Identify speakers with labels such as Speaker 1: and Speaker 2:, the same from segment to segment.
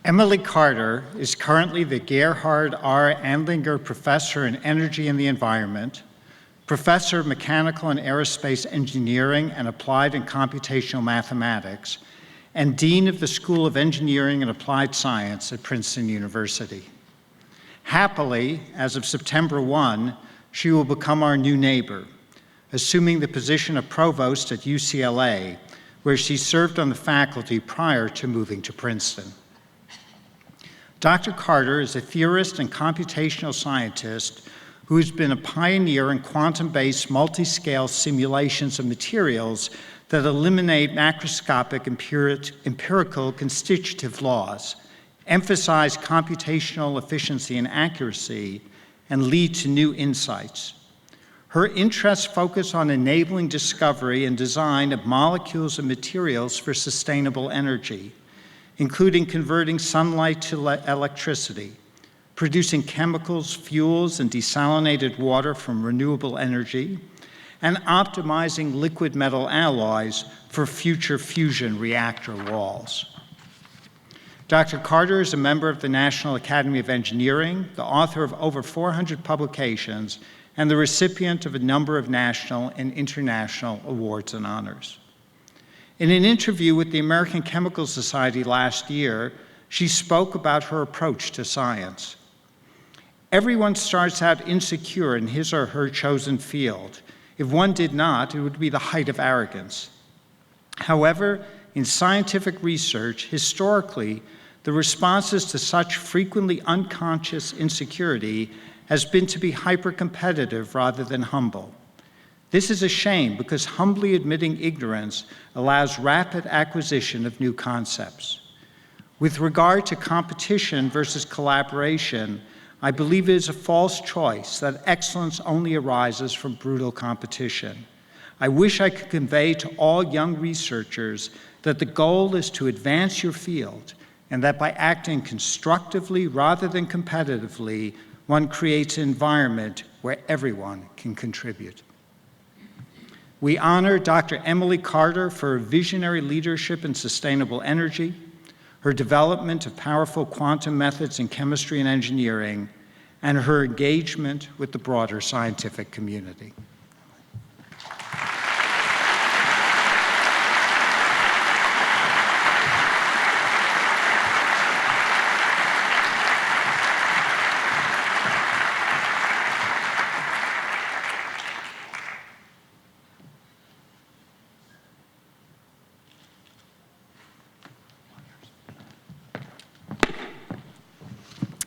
Speaker 1: Emily Carter is currently the Gerhard R. Andlinger Professor in Energy and the Environment, Professor of Mechanical and Aerospace Engineering and Applied and Computational Mathematics, and Dean of the School of Engineering and Applied Science at Princeton University. Happily, as of September 1, she will become our new neighbor, assuming the position of provost at UCLA, where she served on the faculty prior to moving to Princeton. Dr. Carter is a theorist and computational scientist who has been a pioneer in quantum-based multi-scale simulations of materials that eliminate macroscopic empirical constitutive laws, emphasize computational efficiency and accuracy, and lead to new insights. Her interests focus on enabling discovery and design of molecules and materials for sustainable energy, including converting sunlight to electricity, producing chemicals, fuels, and desalinated water from renewable energy, and optimizing liquid metal alloys for future fusion reactor walls. Dr. Carter is a member of the National Academy of Engineering, the author of over 400 publications, and the recipient of a number of national and international awards and honors. In an interview with the American Chemical Society last year, she spoke about her approach to science. Everyone starts out insecure in his or her chosen field. If one did not, it would be the height of arrogance. However, in scientific research, historically, the responses to such frequently unconscious insecurity has been to be hyper-competitive rather than humble. This is a shame because humbly admitting ignorance allows rapid acquisition of new concepts. With regard to competition versus collaboration, I believe it is a false choice that excellence only arises from brutal competition. I wish I could convey to all young researchers that the goal is to advance your field and that by acting constructively rather than competitively, one creates an environment where everyone can contribute. We honor Dr. Emily Carter for her visionary leadership in sustainable energy, her development of powerful quantum methods in chemistry and engineering, and her engagement with the broader scientific community.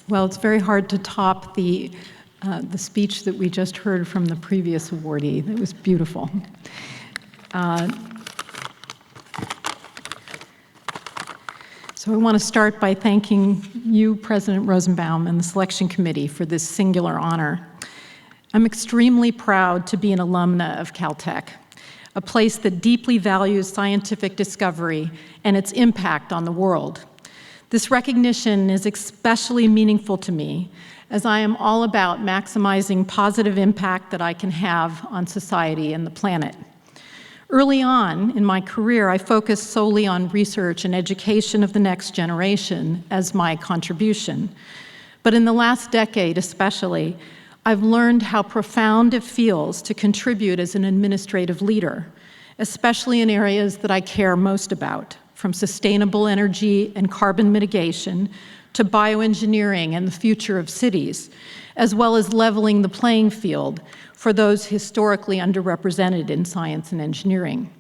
Speaker 2: Well, it's very hard to top the speech that we just heard from the previous awardee. It was beautiful. So I want to start by thanking you, President Rosenbaum, and the selection committee for this singular honor. I'm extremely proud to be an alumna of Caltech, a place that deeply values scientific discovery and its impact on the world. This recognition is especially meaningful to me, as I am all about maximizing positive impact that I can have on society and the planet. Early on in my career, I focused solely on research and education of the next generation as my contribution. But in the last decade especially, I've learned how profound it feels to contribute as an administrative leader, especially in areas that I care most about, from sustainable energy and carbon mitigation to bioengineering and the future of cities, as well as leveling the playing field for those historically underrepresented in science and engineering.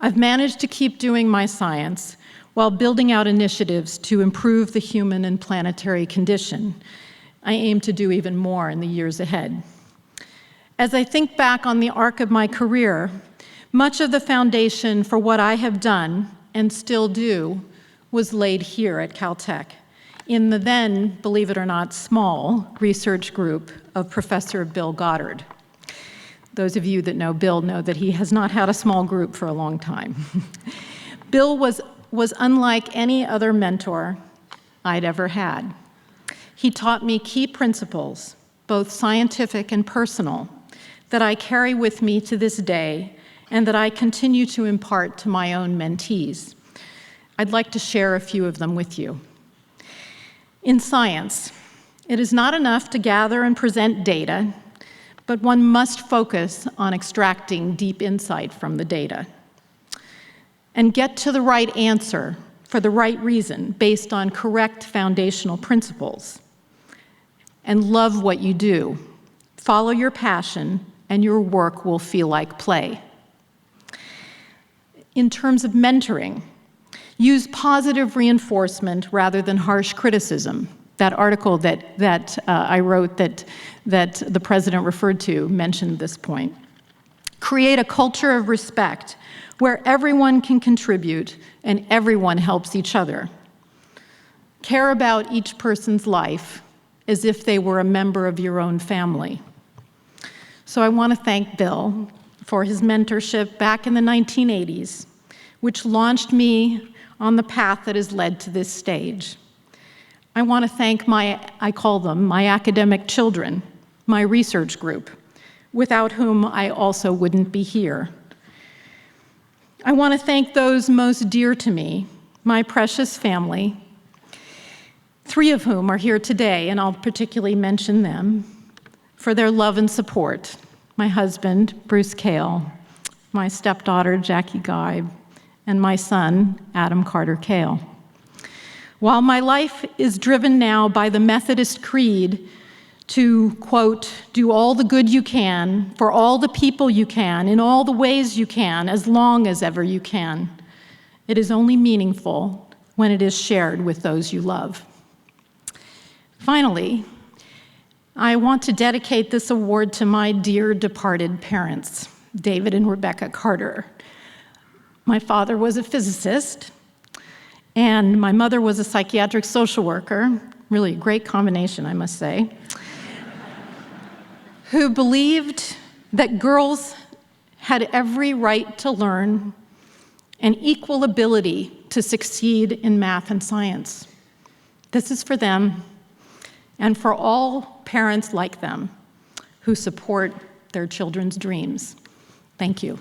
Speaker 2: I've managed to keep doing my science while building out initiatives to improve the human and planetary condition. I aim to do even more in the years ahead. As I think back on the arc of my career, much of the foundation for what I have done and still do was laid here at Caltech in the then, believe it or not, small research group of Professor Bill Goddard. Those of you that know Bill know that he has not had a small group for a long time. Bill was unlike any other mentor I'd ever had. He taught me key principles, both scientific and personal, that I carry with me to this day and that I continue to impart to my own mentees. I'd like to share a few of them with you. In science, it is not enough to gather and present data, but one must focus on extracting deep insight from the data and get to the right answer for the right reason based on correct foundational principles. And love what you do. Follow your passion, and your work will feel like play. In terms of mentoring, use positive reinforcement rather than harsh criticism. That article that I wrote that the president referred to mentioned this point. Create a culture of respect where everyone can contribute and everyone helps each other. Care about each person's life as if they were a member of your own family. So I want to thank Bill for his mentorship back in the 1980s, which launched me on the path that has led to this stage. I want to thank I call them my academic children, my research group, without whom I also wouldn't be here. I want to thank those most dear to me, my precious family, 3 of whom are here today, and I'll particularly mention them, for their love and support. My husband, Bruce Kale, my stepdaughter, Jackie Geib, and my son, Adam Carter Kale. While my life is driven now by the Methodist creed to, quote, do all the good you can, for all the people you can, in all the ways you can, as long as ever you can, it is only meaningful when it is shared with those you love. Finally, I want to dedicate this award to my dear departed parents, David and Rebecca Carter. My father was a physicist, and my mother was a psychiatric social worker, really a great combination, I must say, who believed that girls had every right to learn and equal ability to succeed in math and science. This is for them and for all parents like them who support their children's dreams. Thank you.